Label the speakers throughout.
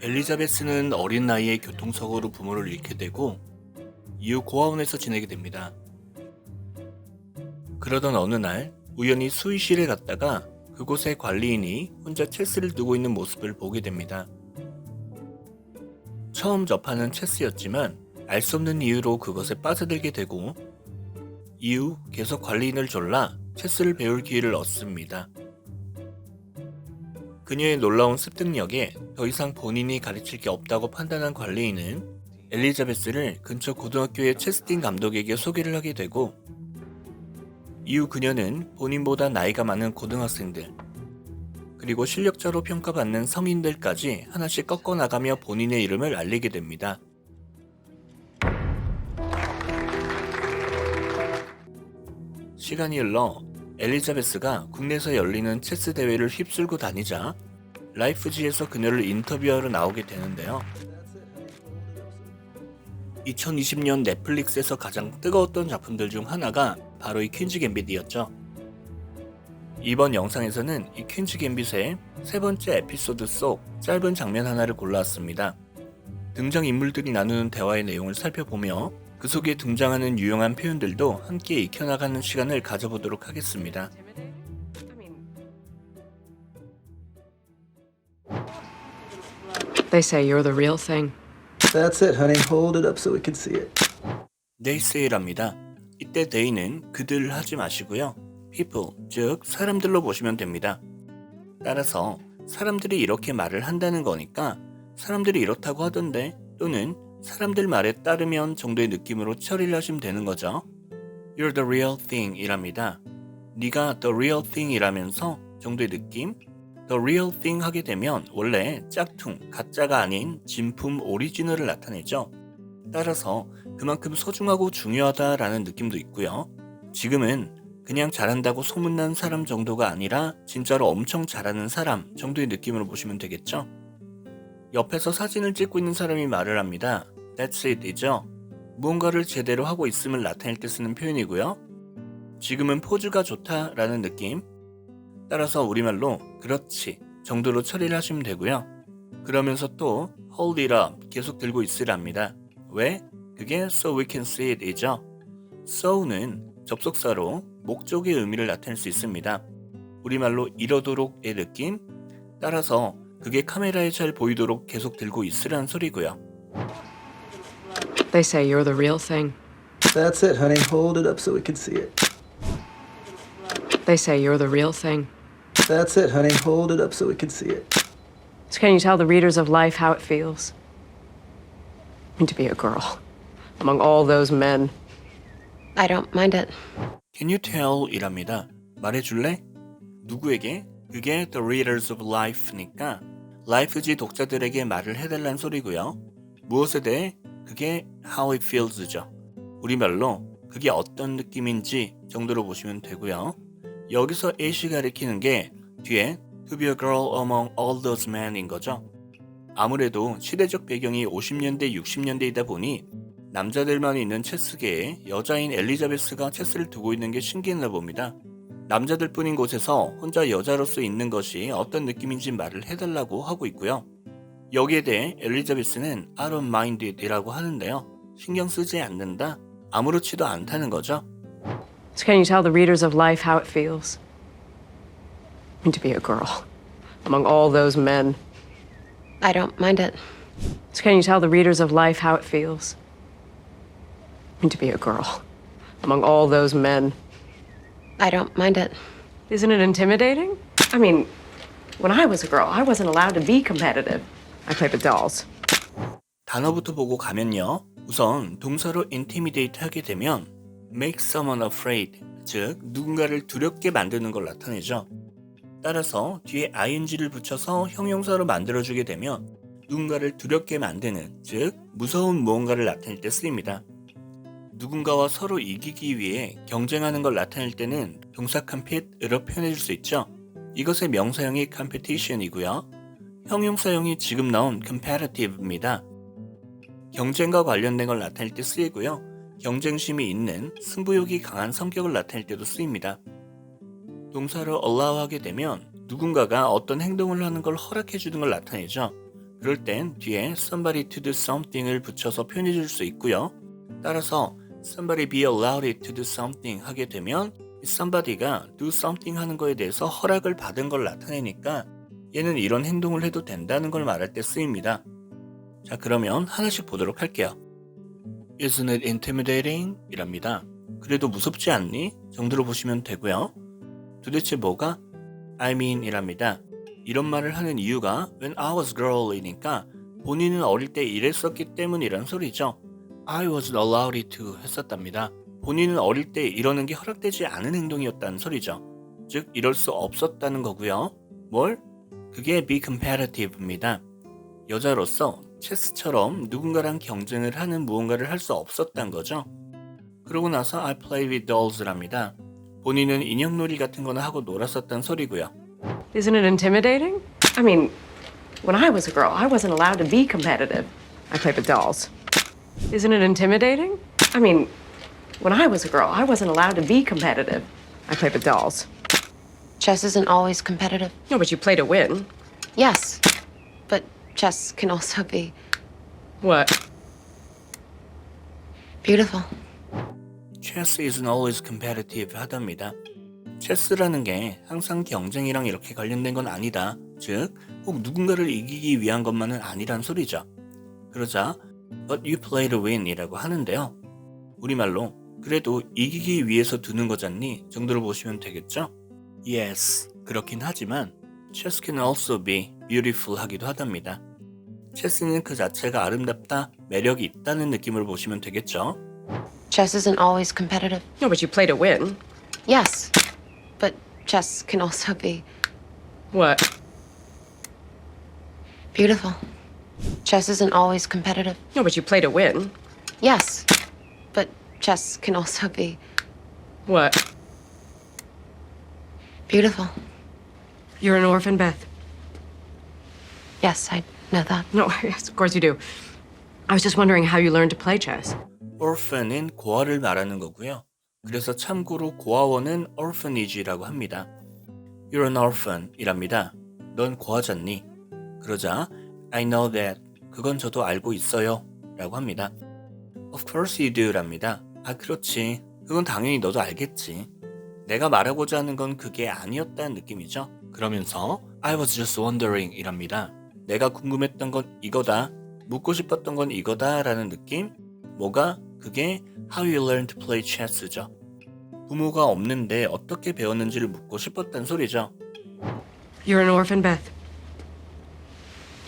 Speaker 1: 엘리자베스는 어린 나이에 교통사고로 부모를 잃게 되고 이후 고아원에서 지내게 됩니다. 그러던 어느 날 우연히 수의실에 갔다가 그곳의 관리인이 혼자 체스를 두고 있는 모습을 보게 됩니다. 처음 접하는 체스였지만 알 수 없는 이유로 그것에 빠져들게 되고 이후 계속 관리인을 졸라 체스를 배울 기회를 얻습니다. 그녀의 놀라운 습득력에 더 이상 본인이 가르칠 게 없다고 판단한 관리인은 엘리자베스를 근처 고등학교의 체스팀 감독에게 소개를 하게 되고 이후 그녀는 본인보다 나이가 많은 고등학생들 그리고 실력자로 평가받는 성인들까지 하나씩 꺾어나가며 본인의 이름을 알리게 됩니다. 시간이 흘러 엘리자베스가 국내에서 열리는 체스 대회를 휩쓸고 다니자 라이프지에서 그녀를 인터뷰하러 나오게 되는데요. 2020년 넷플릭스에서 가장 뜨거웠던 작품들 중 하나가 바로 이 퀸즈 갬빗이었죠. 이번 영상에서는 이 퀸즈 갬빗의 세 번째 에피소드 속 짧은 장면 하나를 골라왔습니다. 등장인물들이 나누는 대화의 내용을 살펴보며 그 속에 등장하는 유용한 표현들도 함께 익혀나가는 시간을 가져보도록 하겠습니다.
Speaker 2: They say you're the real thing.
Speaker 3: That's it, honey. Hold it up so we can see it.
Speaker 1: They say랍니다. 이때 they는 그들 하지 마시고요. people, 즉 사람들로 보시면 됩니다. 따라서 사람들이 이렇게 말을 한다는 거니까 사람들이 이렇다고 하던데 또는 사람들 말에 따르면 정도의 느낌으로 처리를 하시면 되는 거죠. You're the real thing 이랍니다. 네가 the real thing 이라면서 정도의 느낌? The real thing 하게 되면 원래 짝퉁, 가짜가 아닌 진품 오리지널을 나타내죠. 따라서 그만큼 소중하고 중요하다라는 느낌도 있고요. 지금은 그냥 잘한다고 소문난 사람 정도가 아니라 진짜로 엄청 잘하는 사람 정도의 느낌으로 보시면 되겠죠. 옆에서 사진을 찍고 있는 사람이 말을 합니다. That's it 이죠. 무언가를 제대로 하고 있음을 나타낼 때 쓰는 표현이고요. 지금은 포즈가 좋다라는 느낌. 따라서 우리말로 그렇지 정도로 처리를 하시면 되고요. 그러면서 또 hold it up 계속 들고 있으랍니다. 왜? 그게 so we can see it 이죠. so는 접속사로 목적의 의미를 나타낼 수 있습니다. 우리말로 이러도록의 느낌. 따라서 그게 카메라에 잘 보이도록 계속 들고 있으란 소리고요.
Speaker 2: They say you're the real thing.
Speaker 3: That's it, honey. Hold it up so we can see it.
Speaker 2: They say you're the real thing.
Speaker 3: That's it, honey. Hold it up so we can see it.
Speaker 2: So can you tell the readers of Life how it feels? To be a girl among all those men. I don't mind it.
Speaker 1: Can you tell 이랍니다. 말해줄래? 누구에게? 그게 the readers of life니까 life지 독자들에게 말을 해달란 소리고요. 무엇에 대해? 그게 how it feels죠. 우리말로 그게 어떤 느낌인지 정도로 보시면 되고요. 여기서 A씨 가리키는 게 뒤에 to be a girl among all those men인 거죠. 아무래도 시대적 배경이 50년대, 60년대이다 보니 남자들만 있는 체스계에 여자인 엘리자베스가 체스를 두고 있는 게 신기했나 봅니다. 남자들뿐인 곳에서 혼자 여자로서 있는 것이 어떤 느낌인지 말을 해달라고 하고 있고요. 여기에 대해 엘리자베스는 I don't mind it 이라고 하는데요. 신경 쓰지 않는다? 아무렇지도 않다는 거죠.
Speaker 2: So can you tell the readers of Life how it feels? To be a girl among all those men. I don't mind it. So can you tell the readers of Life how it feels? To be a girl among all those men. I don't mind it. Isn't it intimidating? I mean, when I was a girl, I wasn't allowed to be competitive. I played with dolls.
Speaker 1: 단어부터 보고 가면요. 우선 동사로 intimidate 하게 되면 make someone afraid, 즉 누군가를 두렵게 만드는 걸 나타내죠. 따라서 뒤에 ing를 붙여서 형용사로 만들어주게 되면 누군가를 두렵게 만드는, 즉 무서운 무언가를 나타낼 때 쓰입니다. 누군가와 서로 이기기 위해 경쟁하는 걸 나타낼 때는 동사 compete으로 표현해줄 수 있죠. 이것의 명사형이 competition이고요. 형용사형이 지금 나온 competitive입니다. 경쟁과 관련된 걸 나타낼 때 쓰이고요. 경쟁심이 있는, 승부욕이 강한 성격을 나타낼 때도 쓰입니다. 동사로 allow 하게 되면 누군가가 어떤 행동을 하는 걸 허락해 주는 걸 나타내죠. 그럴 땐 뒤에 somebody to do something을 붙여서 표현해 줄 수 있고요. 따라서 somebody be allowed to do something 하게 되면 somebody가 do something 하는 거에 대해서 허락을 받은 걸 나타내니까 얘는 이런 행동을 해도 된다는 걸 말할 때 쓰입니다. 자, 그러면 하나씩 보도록 할게요. Isn't it intimidating? 이랍니다. 그래도 무섭지 않니? 정도로 보시면 되고요. 도대체 뭐가? I mean 이랍니다. 이런 말을 하는 이유가 when I was girl이니까 본인은 어릴 때 이랬었기 때문이란 소리죠. I wasn't allowed to 했었답니다. 본인은 어릴 때 이러는 게 허락되지 않은 행동이었다는 소리죠. 즉 이럴 수 없었다는 거고요. 뭘? 그게 be competitive입니다. 여자로서 체스처럼 누군가랑 경쟁을 하는 무언가를 할 수 없었단 거죠. 그러고 나서 I play with dolls랍니다. 본인은 인형놀이 같은 거나 하고 놀았었단 소리고요.
Speaker 2: Isn't it intimidating? I mean, when I was a girl, I wasn't allowed to be competitive. I played with dolls. Isn't it intimidating? I mean, when I was a girl, I wasn't allowed to be competitive. I played with dolls.
Speaker 4: Chess isn't always competitive.
Speaker 2: No, but you play to win.
Speaker 4: Yes, but chess can also be
Speaker 2: What?
Speaker 4: beautiful.
Speaker 1: Chess isn't always competitive 하답니다. 체스라는 게 항상 경쟁이랑 이렇게 관련된 건 아니다. 즉, 꼭 누군가를 이기기 위한 것만은 아니란 소리죠. 그러자 But you play to win 이라고 하는데요. 우리말로 그래도 이기기 위해서 두는 거잖니 정도로 보시면 되겠죠? Yes, 그렇긴 하지만 Chess can also be beautiful 하기도 하답니다. 체스는 그 자체가 아름답다, 매력이 있다는 느낌으로 보시면 되겠죠?
Speaker 4: Chess isn't always competitive.
Speaker 2: No, but you play to win.
Speaker 4: Yes, but chess can also be
Speaker 2: What?
Speaker 4: beautiful. Chess isn't always competitive.
Speaker 2: No, but you play to win.
Speaker 4: Yes, but chess can also be
Speaker 2: What?
Speaker 4: beautiful.
Speaker 2: You're an orphan, Beth.
Speaker 4: Yes, I know that.
Speaker 2: No, yes, of course you do. I was just wondering how you learned to play chess.
Speaker 1: orphan은 고아를 말하는 거고요. 그래서 참고로 고아원은 orphanage라고 합니다. You're an orphan 이랍니다. 넌 고아잖니? 그러자 I know that. 그건 저도 알고 있어요. 라고 합니다. Of course you do 랍니다. 아, 그렇지. 그건 당연히 너도 알겠지. 내가 말하고자 하는 건 그게 아니었다는 느낌이죠. 그러면서 I was just wondering 이랍니다. 내가 궁금했던 건 이거다. 묻고 싶었던 건 이거다 라는 느낌? 뭐가? 그게 How you learn to play chess죠. 부모가 없는데 어떻게 배웠는지를 묻고 싶었단 소리죠.
Speaker 2: You're an orphan, Beth.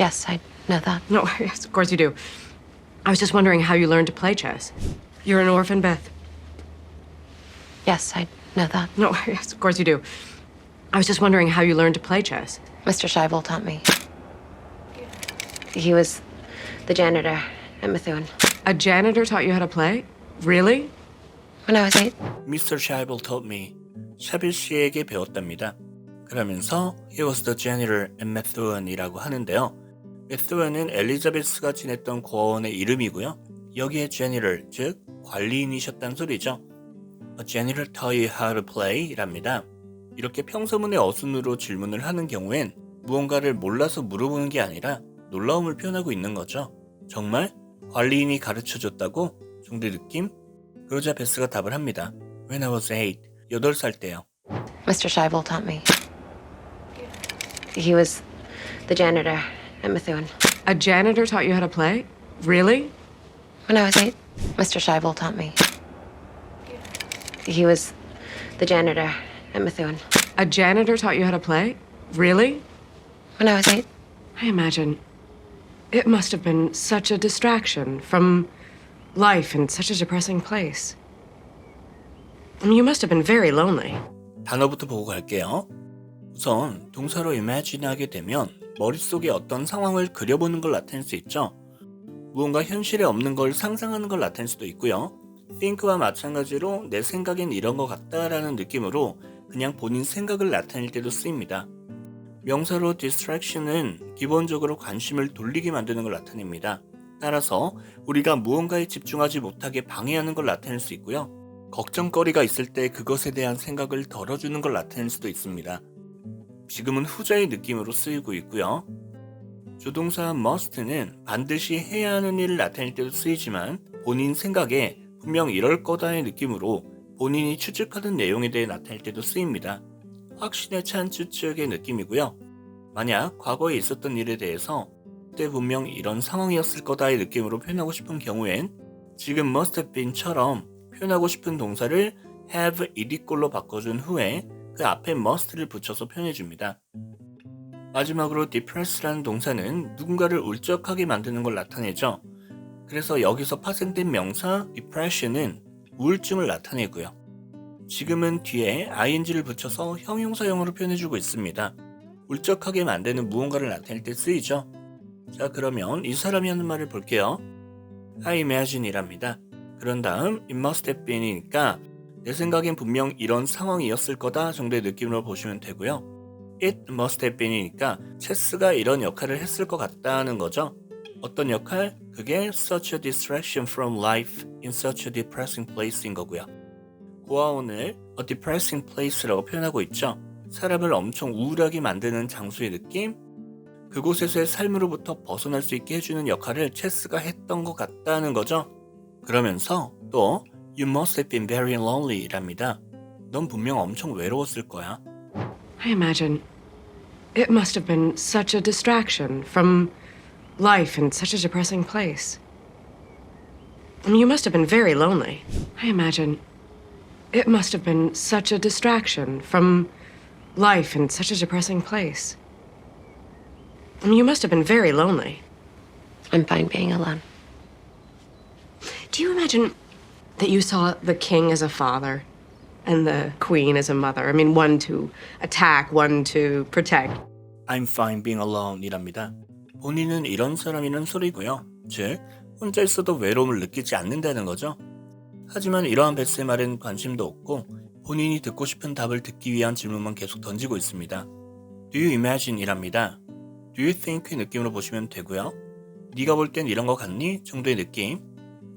Speaker 4: Yes, I know that.
Speaker 2: No, yes, of course you do. I was just wondering how you learned to play chess. You're an orphan, Beth.
Speaker 4: Yes, I know that.
Speaker 2: No, yes, of course you do. I was just wondering how you learned to play chess.
Speaker 4: Mr. Scheibel taught me. He was the janitor at Methuen.
Speaker 2: A janitor taught you how to play? Really?
Speaker 4: When I was 8,
Speaker 1: Mr. Scheibel taught me. 샤빌 씨에게 배웠답니다. 그러면서 He was the janitor at Methuen이라고 하는데요. 메스웬은 엘리자베스가 지냈던 고아원의 이름이고요. 여기에 janitor, 즉 관리인이셨단 소리죠. A janitor taught you how to play 랍니다. 이렇게 평소문의 어순으로 질문을 하는 경우엔 무언가를 몰라서 물어보는 게 아니라 놀라움을 표현하고 있는 거죠. 정말? 관리인이 가르쳐줬다고? 정도의 느낌? 그러자 베스가 답을 합니다. When I was 8, 8살 때요.
Speaker 4: Mr. Scheibel taught me. He was the janitor at Methuen.
Speaker 2: A janitor taught you how to play? Really?
Speaker 4: When I was 8, Mr. Scheibel taught me. He was the janitor at Methuen.
Speaker 2: A janitor taught you how to play? Really?
Speaker 4: When I was 8,
Speaker 2: I imagine it must have been such a distraction from life in such a depressing place. I mean, you must have been very lonely.
Speaker 1: 단어부터 보고 갈게요. 우선 동사로 imagine하게 되면 머릿속에 어떤 상황을 그려보는 걸 나타낼 수 있죠. 무언가 현실에 없는 걸 상상하는 걸 나타낼 수도 있고요. think와 마찬가지로 내 생각엔 이런 것 같다라는 느낌으로 그냥 본인 생각을 나타낼 때도 쓰입니다. 명사로 distraction은 기본적으로 관심을 돌리게 만드는 걸 나타냅니다. 따라서 우리가 무언가에 집중하지 못하게 방해하는 걸 나타낼 수 있고요. 걱정거리가 있을 때 그것에 대한 생각을 덜어주는 걸 나타낼 수도 있습니다. 지금은 후자의 느낌으로 쓰이고 있고요. 조동사 must는 반드시 해야 하는 일을 나타낼 때도 쓰이지만 본인 생각에 분명 이럴 거다의 느낌으로 본인이 추측하는 내용에 대해 나타낼 때도 쓰입니다. 확신에 찬 추측의 느낌이고요. 만약 과거에 있었던 일에 대해서 그때 분명 이런 상황이었을 거다의 느낌으로 표현하고 싶은 경우엔 지금 must have been처럼 표현하고 싶은 동사를 have ed걸로 바꿔준 후에 그 앞에 must를 붙여서 표현해줍니다. 마지막으로 depress라는 동사는 누군가를 울적하게 만드는 걸 나타내죠. 그래서 여기서 파생된 명사 depression은 우울증을 나타내고요. 지금은 뒤에 ing를 붙여서 형용사형으로 표현해주고 있습니다. 울적하게 만드는 무언가를 나타낼 때 쓰이죠. 자, 그러면 이 사람이 하는 말을 볼게요. I imagine이랍니다. 그런 다음 it must have been이니까 내 생각엔 분명 이런 상황이었을 거다 정도의 느낌으로 보시면 되고요. It must have been이니까 체스가 이런 역할을 했을 것 같다는 거죠. 어떤 역할? 그게 such a distraction from life in such a depressing place인 거고요. 고아원을 a depressing place라고 표현하고 있죠. 사람을 엄청 우울하게 만드는 장소의 느낌? 그곳에서의 삶으로부터 벗어날 수 있게 해주는 역할을 체스가 했던 것 같다는 거죠. 그러면서 또 You must have been very lonely랍니다. 넌 분명 엄청 외로웠을 거야.
Speaker 2: I imagine it must have been such a distraction from life in such a depressing place. You must have been very lonely. I imagine it must have been such a distraction from life in such a depressing place. You must have been very lonely.
Speaker 4: I'm fine being alone.
Speaker 2: Do you imagine that you saw the king as a father and the queen as a mother? I mean, one to attack, one to protect.
Speaker 1: I'm fine being alone 이랍니다. 본인은 이런 사람이란 소리고요. 즉, 혼자 있어도 외로움을 느끼지 않는다는 거죠. 하지만 이러한 베스의 말엔 관심도 없고 본인이 듣고 싶은 답을 듣기 위한 질문만 계속 던지고 있습니다. Do you imagine 이랍니다. Do you think 느낌으로 보시면 되고요. 네가 볼 땐 이런 거 같니? 정도의 느낌.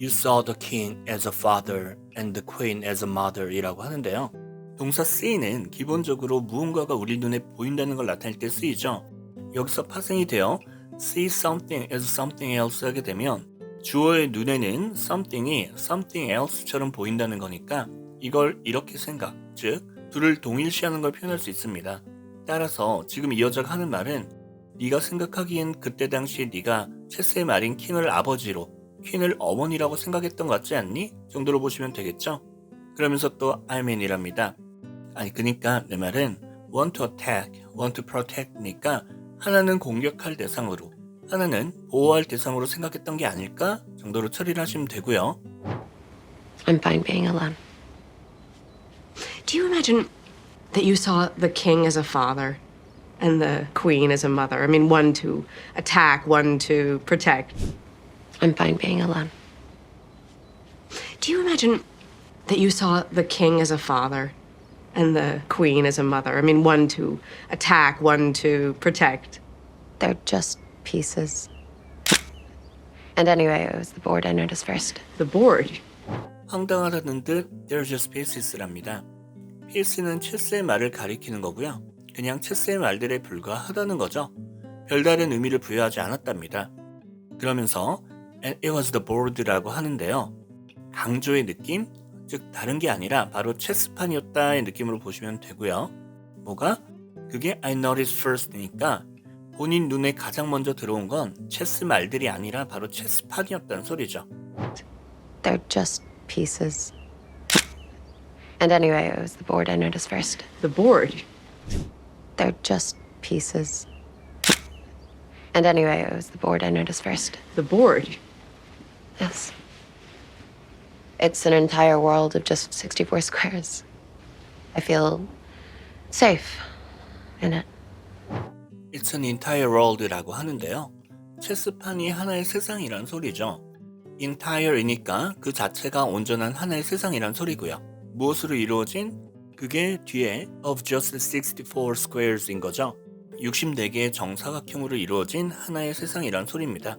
Speaker 1: You saw the king as a father and the queen as a mother 이라고 하는데요. 동사 see는 기본적으로 무언가가 우리 눈에 보인다는 걸 나타낼 때 쓰이죠. 여기서 파생이 되어 see something as something else 하게 되면 주어의 눈에는 something이 something else처럼 보인다는 거니까 이걸 이렇게 생각, 즉 둘을 동일시하는 걸 표현할 수 있습니다. 따라서 지금 이어져가 하는 말은 네가 생각하기엔 그때 당시에 네가 체스의 말인 킹을 아버지로, 퀸을 어머니라고 생각했던 것 같지 않니? 정도로 보시면 되겠죠? 그러면서 또 I mean이랍니다. 아니 그니까 내 말은 want to attack, want to protect니까 하나는 공격할 대상으로, 하나는 보호할 대상으로 생각했던 게 아닐까? 정도로 처리를 하시면 되고요.
Speaker 4: I'm fine being alone.
Speaker 2: Do you imagine that you saw the king as a father and the queen as a mother? I mean, one to attack, one to protect.
Speaker 4: I'm fine being alone.
Speaker 2: Do you imagine that you saw the king as a father and the queen as a mother? I mean, one to attack, one to protect.
Speaker 4: They're just pieces. And anyway, it was the board I noticed first.
Speaker 2: The board.
Speaker 1: 황당하다는 뜻 They're just pieces랍니다. piece는 체스의 말을 가리키는 거고요. 그냥 체스의 말들에 불과하다는 거죠. 별다른 의미를 부여하지 않았답니다. 그러면서 And it was the board라고 하는데요. 강조의 느낌? 즉 다른 게 아니라 바로 체스판이었다의 느낌으로 보시면 되고요. 뭐가? 그게 I noticed first니까 본인 눈에 가장 먼저 들어온 건 체스 말들이 아니라 바로 체스판이었다는 소리죠.
Speaker 4: They're just pieces. And anyway, it was the board I noticed first.
Speaker 2: The board.
Speaker 4: They're just pieces. And anyway, it was the board I noticed first.
Speaker 2: The board.
Speaker 4: Yes. It's an entire world of just 64 squares. I feel safe in it.
Speaker 1: It's an entire world라고 하는데요. 체스판이 하나의 세상이란 소리죠. entire이니까 그 자체가 온전한 하나의 세상이란 소리고요. 무엇으로 이루어진? 그게 뒤에 of just 64 squares인 거죠. 64개의 정사각형으로 이루어진 하나의 세상이란 소리입니다.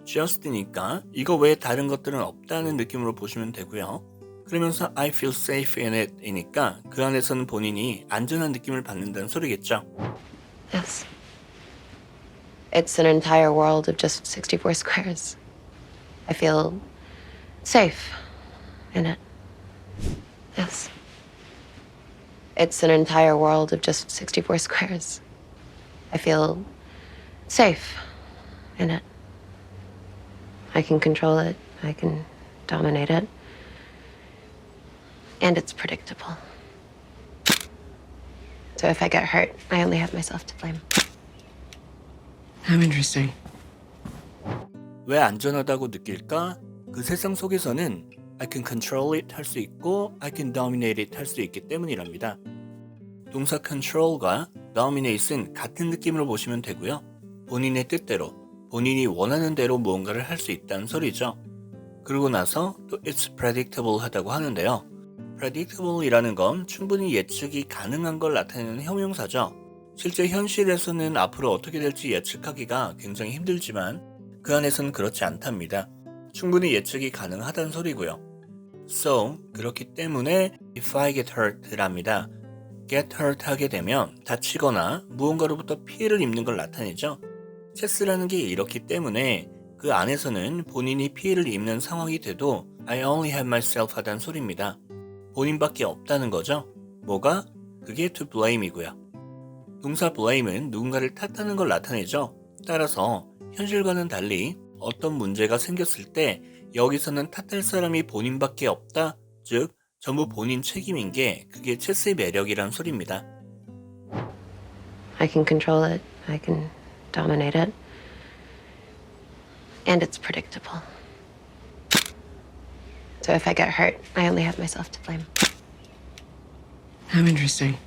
Speaker 1: just니까 이거 외에 다른 것들은 없다는 느낌으로 보시면 되고요. 그러면서 I feel safe in it 이니까 그 안에서는 본인이 안전한 느낌을 받는다는 소리겠죠.
Speaker 4: Yes. It's an entire world of just 64 squares. I feel safe in it. Yes. It's an entire world of just 64 squares. I feel safe in it. I can control it. I can dominate it. And it's predictable. So if I get hurt, I only have myself to blame.
Speaker 2: How interesting.
Speaker 1: 왜 안전하다고 느낄까? 그 세상 속에서는 I can control it 할 수 있고 I can dominate it 할 수 있기 때문이랍니다. 동사 control과 dominate은 같은 느낌으로 보시면 되고요. 본인의 뜻대로, 본인이 원하는 대로 무언가를 할 수 있다는 소리죠. 그러고 나서 또 it's predictable 하다고 하는데요. predictable이라는 건 충분히 예측이 가능한 걸 나타내는 형용사죠. 실제 현실에서는 앞으로 어떻게 될지 예측하기가 굉장히 힘들지만 그 안에서는 그렇지 않답니다. 충분히 예측이 가능하다는 소리고요. So, 그렇기 때문에 if I get hurt랍니다. get hurt 하게 되면 다치거나 무언가로부터 피해를 입는 걸 나타내죠. 체스라는 게 이렇기 때문에 그 안에서는 본인이 피해를 입는 상황이 돼도 I only have myself 하다는 소리입니다. 본인밖에 없다는 거죠. 뭐가? 그게 to blame이고요. 동사 blame은 누군가를 탓하는 걸 나타내죠. 따라서 현실과는 달리 어떤 문제가 생겼을 때 여기서는 탓할 사람이 본인밖에 없다. 즉 전부 본인 책임인 게 그게 체스의 매력이란 소리입니다.
Speaker 4: I can control it. I can dominate it. And it's predictable. So if I get hurt, I only have myself to blame.
Speaker 2: How interesting.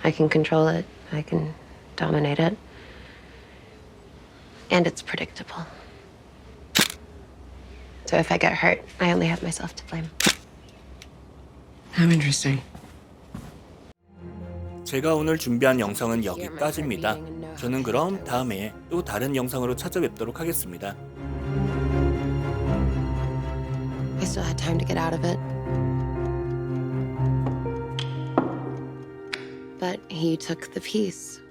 Speaker 4: I can control it. I can dominate it. And it's predictable. So if I get hurt, I only have myself to blame.
Speaker 2: How interesting.
Speaker 1: 제가 오늘 준비한 영상은 여기까지입니다. 저는 그럼 다음에 또 다른 영상으로 찾아뵙도록 하겠습니다.
Speaker 4: I still had time to get out of it. But he took the piece.